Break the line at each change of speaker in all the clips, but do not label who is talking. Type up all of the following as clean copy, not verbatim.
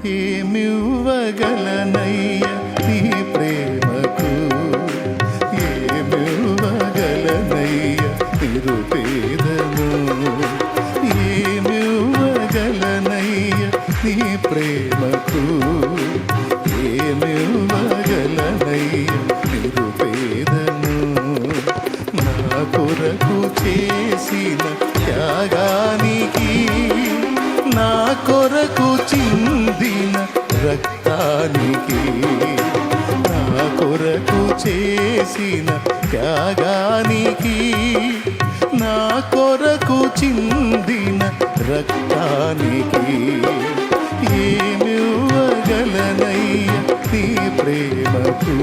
ఏమివ్వగలనయ్య నీ ప్రేమకు, ఏమివ్వగలనయ్య నిరుపేదను, ఏమివ్వగలనయ్య నీ ప్రేమకు, ఏమివ్వగలనయ్య నిరుపేదను. నా కొరకు చేసిన త్యాగానికి, నా కొరకు చిందిన రక్తానికి, నా కొరకు చేసిన త్యాగానికి, నా కొరకు చిందిన రక్తానికి, ఏమివ్వగలనయ్య నీ ప్రేమకు,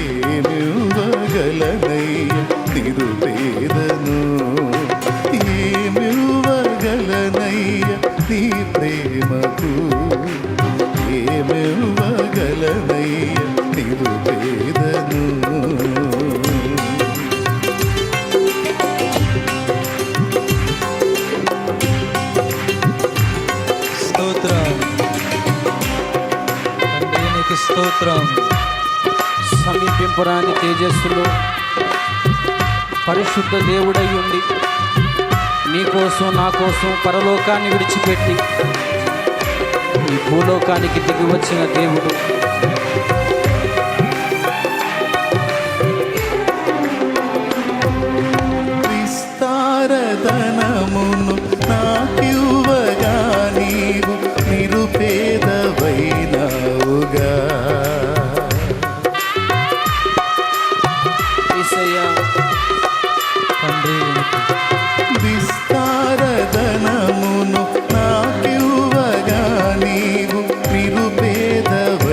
ఏమివ్వగలనయ్య నిరుపేదను, ఏమివ్వగలనయ్య నీ ప్రేమకు, ఏమివ్వగలనయ్య నిరుపేదను.
స్తోత్రం. సమీపింపురాని తేజస్సులో పరిశుద్ధ దేవుడై ఉండి నీకోసం నా కోసం పరలోకాన్ని విడిచిపెట్టి ఈ భూలోకానికి దిగి వచ్చిన దేవుడు.
విస్తారధనమును నాకివ్వగా నీవు నిరుపేదవైనావుగా. విస్తారధనమును నాకివ్వగా నీవు నిరుపేదవైనావుగా.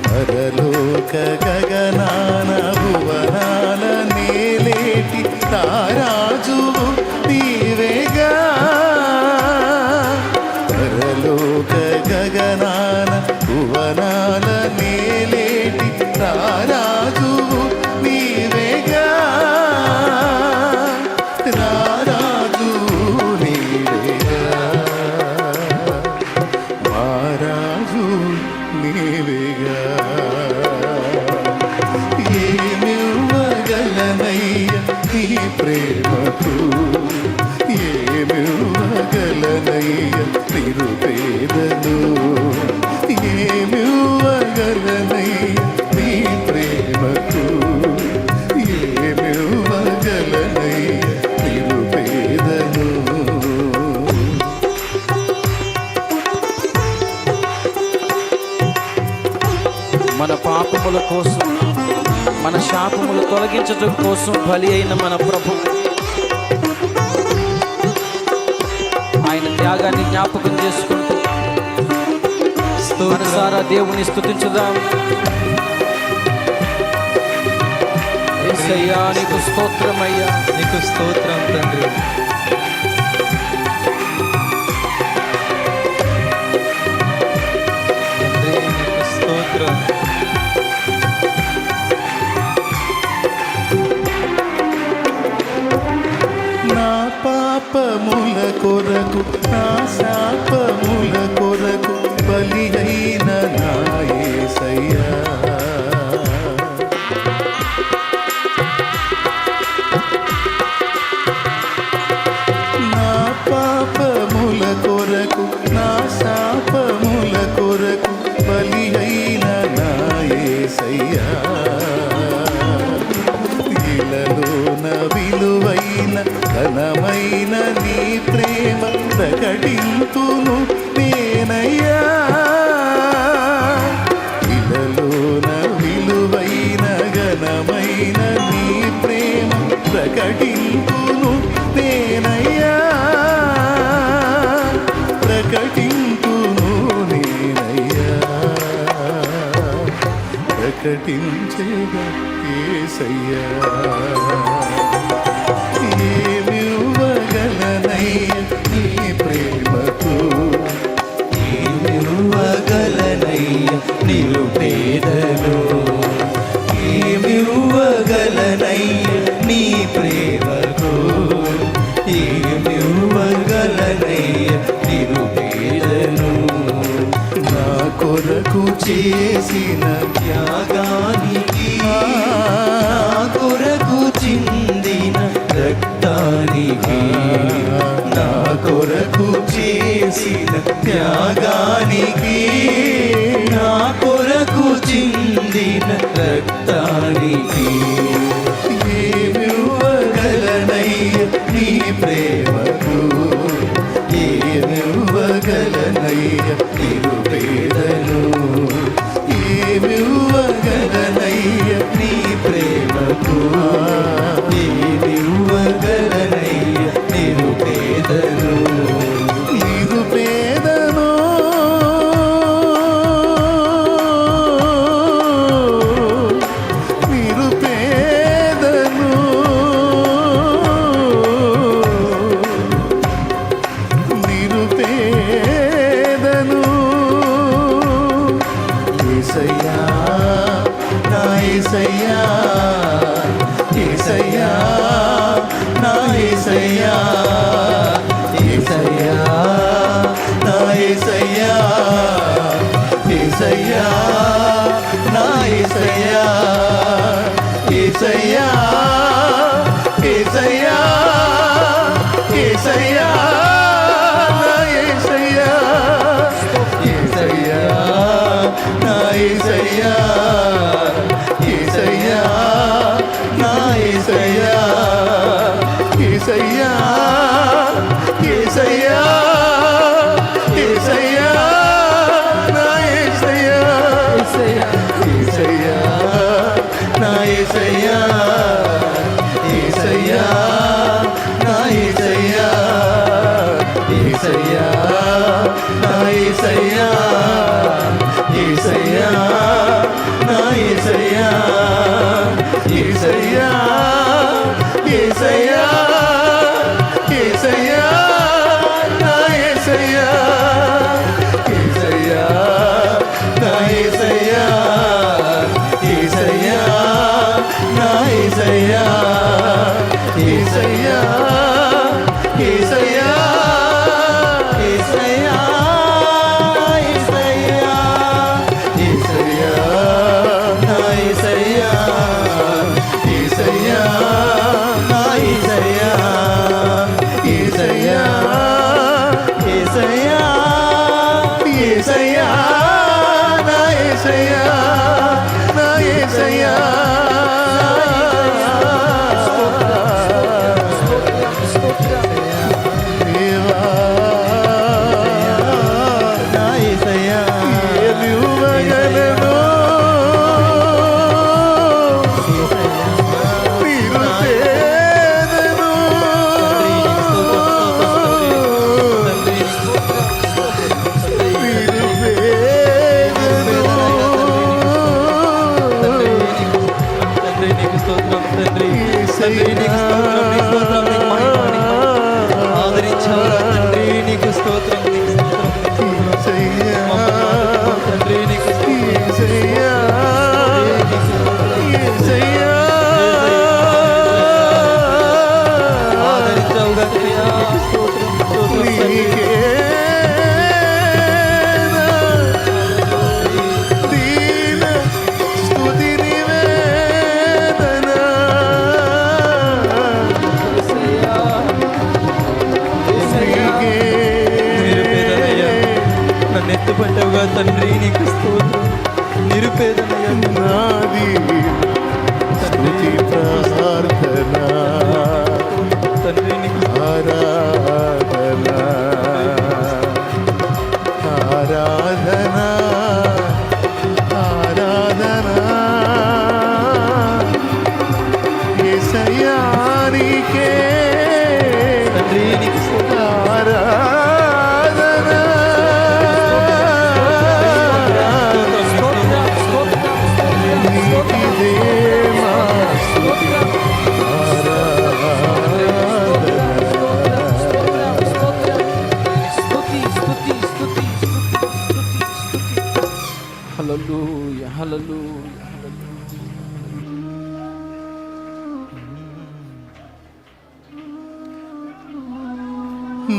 పరలోక గగనాన భువనాల నేలేటి తారాజువు నీవేగా. పరలోక గగనాన భువనాల నేలేటి తారాజువు నీవేగా. రారాజు నీవేగా, మహారాజు నీవేగా. ఏమివ్వగలనయ్య నీ ప్రేమకు, ఏమివ్వగలనయ్య నిరుపేదను, ఏమివ్వగలనయ్య నీ ప్రేమకు, ఏమివ్వగలనయ్య నిరుపేదను.
మన పాపముల కోసం, మన శాపములు తొలగించడం కోసం బలి అయిన మన ప్రభు ఆయన త్యాగాన్ని జ్ఞాపకం చేసుకుంటూ మనసారా దేవుని స్తుతించుదాం. యేసయ్యా నీకు స్తోత్రమయ్యా,
నీకు స్తోత్రం తండ్రి. తండ్రి నీకు స్తోత్రం.
నా పాపముల కొరకు, నా శాపముల కొరకు బలి అయిన నా యేసయ్యా. నా పాపముల కొరకు, నా శాపముల కొరకు బలి అయిన నా యేసయ్యా. ఇలలోన విలువైన ఘనమైన నీ ప్రేమ ప్రకటింతును నేనయ్యా. ఇలలోన విలువైన ఘనమైన నీ ప్రేమ ప్రకటింతును నేనయ్యా. ప్రకటింతును నేనయ్యా, ప్రకటించేగా యేసయ్యా. ఏమివ్వగలనయ్య నీ ప్రేమకు, ఏమివ్వగలనయ్య నిరుపేదను, ఏమివ్వగలనయ్య నీ ప్రేమకు, ఏమివ్వగలనయ్య చేసిన
త్యాగానికి నా కొరకు చిందిన రక్తానికి
నా కొరకు చేసిన త్యాగానికి
నా కొరకు చిందిన రక్తానికి
ఏమివ్వగలనయ్య నీ ప్రేమకు ఏమివ్వగలనయ్య నిరుపేదను ఏమివ్వగలనయ్య
నీ ప్రేమకు ఏమివ్వగలనయ్య నిరుపేదను
నిరుపేదను నిరుపేదను నిరుపేదను యేసయ్యా నా యేసయ్యా యేసయ్యా నా యేసయ్యా యేసయ్యా నా యేసయ్యా యేసయ్యా నా యేసయ్యా యేసయ్యా యేసయ్యా యేసయ్యా నా యేసయ్యా యేసయ్యా నా యేసయ్యా యేసయ్యా నా యేసయ్యా యేసయ్యా యేసయ్యా యేసయ్యా నా యేసయ్యా యేసయ్యా నా యేసయ్యా యేసయ్యా నా యేసయ్యా యేసయ్యా నా యేసయ్యా యేసయ్యా నా యేసయ్యా యేసయ్యా యేసయ్యా యేసయ్యా నా యేసయ్యా యేసయ్యా నా యేసయ్యా యేసయ్యా నా యేసయ్యా యేసయ్యా యేసయ్యా యేసయ్యా యేసయ్యా నా యేసయ్యా యేసయ్యా నా యేసయ్యా యేసయ్యా యేసయ్యా యేసయ్యా నా యేసయ్యా నా యేసయ్యా దేవా
నా యేసయ్యా
ఏమివ్వగలను నిరుపేదను
తండ్రి నీకు స్తోత్రం తండ్రి తండ్రి నీకు స్తోత్రం నీకు స్తోత్రం నీకు మహిమ నీకు ఆదరించావురా తండ్రి నీకు స్తోత్రం నీకు స్తోత్రం తండ్రి నీకు ఆదరించావుగా నీకు స్తోత్రం స్తోత్రం తండ్రి నన్ను ఎత్తుపట్టావుగా తండ్రి నీకు స్తోత్రం నిరుపేదనయ్యా
నాది స్తుతి ప్రార్థన
తండ్రి నీకు
ఆరాధన ఆరాధన ఆరాధన యేసయ్యా నీకే
తండ్రి నీకు స్తోత్రం
ఆరాధన నీకిదే మా స్తుతి
హల్లెలూయా హల్లెలూయా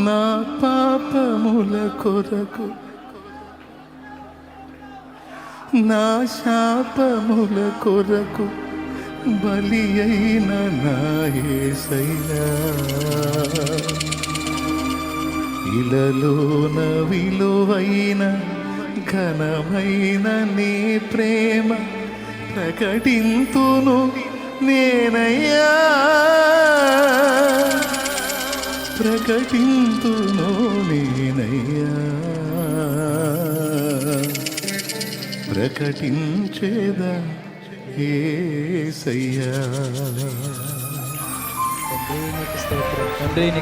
నా పాపముల కొరకు నా శాపముల కొరకు బలి అయిన నా యేసయ్యా ఇలలోన విలువైన ఘనమైన నీ ప్రేమ ప్రకటింతును నేనయ్యా ప్రకటింతును నేనయ్యా ప్రకటించేదా యేసయ్యా
తండ్రి